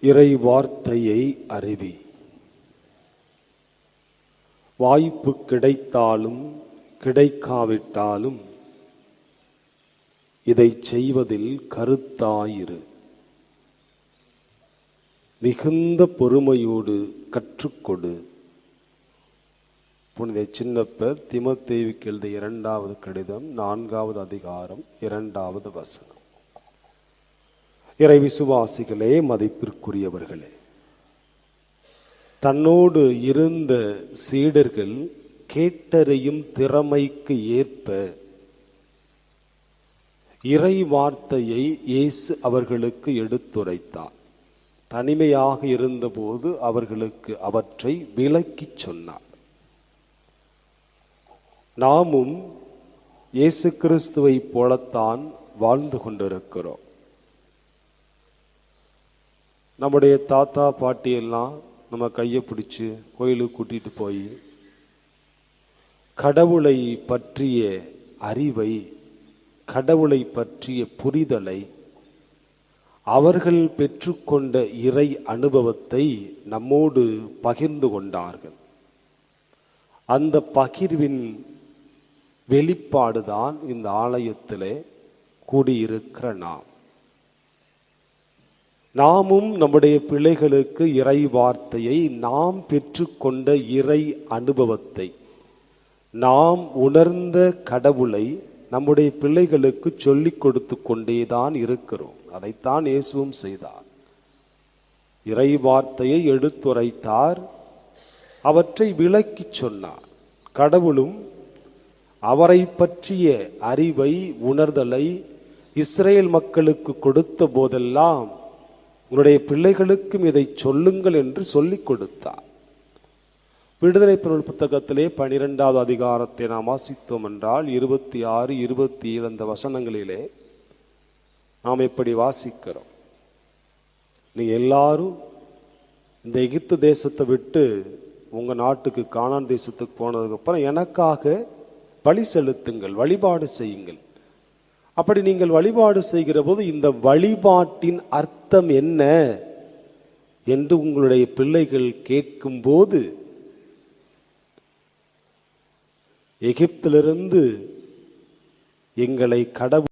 இறை வார்த்தையை அறிவி. வாய்ப்பு கிடைத்தாலும் கிடைக்காவிட்டாலும் இதை செய்வதில் கருத்தாயிரு. மிகுந்த பொறுமையோடு கற்றுக்கொடு. புனித சின்னப்பர் தீமோத்தேயுவுக்கு எழுதிய 2வது கடிதம் 4வது அதிகாரம் 2வது வசனம். இறை விசுவாசிகளே, மதிப்பிற்குரியவர்களே, தன்னோடு இருந்த சீடர்கள் கேட்டறியும் திறமைக்கு ஏற்ப இறை வார்த்தையை இயேசு அவர்களுக்கு எடுத்துரைத்தார். தனிமையாக இருந்தபோது அவர்களுக்கு அவற்றை விளக்கிச் சொன்னார். நாமும் இயேசு கிறிஸ்துவை போலத்தான் வாழ்ந்து கொண்டிருக்கிறோம். நம்முடைய தாத்தா பாட்டியெல்லாம் நம்ம கையை பிடிச்சு கோயிலுக்கு கூட்டிட்டு போய் கடவுளை பற்றிய அறிவை, கடவுளை பற்றிய புரிதலை, அவர்கள் பெற்றுக்கொண்ட இறை அனுபவத்தை நம்மோடு பகிர்ந்து கொண்டார்கள். அந்த பகிர்வின் வெளிப்பாடுதான் இந்த ஆலயத்திலே கூடியிருக்கிற நாமும் நம்முடைய பிள்ளைகளுக்கு இறை வார்த்தையை, நாம் பெற்றுக்கொண்ட இறை அனுபவத்தை, நாம் உணர்ந்த கடவுளை நம்முடைய பிள்ளைகளுக்கு சொல்லிக் கொடுத்து கொண்டேதான் இருக்கிறோம். அதைத்தான் இயேசுவும் செய்தார். இறை வார்த்தையை எடுத்துரைத்தார், அவற்றை விளக்கிச் சொன்னார். கடவுளும் அவரை பற்றிய அறிவை, உணர்தலை இஸ்ரேல் மக்களுக்கு கொடுத்த போதெல்லாம் உன்னுடைய பிள்ளைகளுக்கும் இதை சொல்லுங்கள் என்று சொல்லிக் கொடுத்தார். விடுதலை பொருள் புத்தகத்திலே 12வது அதிகாரத்தை நாம் வாசித்தோம் என்றால் 26, 27 அந்த வசனங்களிலே நாம் எப்படி வாசிக்கிறோம்? நீங்க எல்லாரும் இந்த எகிப்து தேசத்தை விட்டு உங்க நாட்டுக்கு, கானான் தேசத்துக்கு போனதுக்கு அப்புறம் எனக்காக பலி செலுத்துங்கள், வழிபாடு செய்யுங்கள். அப்படி நீங்கள் வழிபாடு செய்கிற போது இந்த வழிபாட்டின் அர்த்தம் என்ன என்று உங்களுடைய பிள்ளைகள் கேட்கும் போது, எகிப்திலிருந்து எங்களை கடவுள்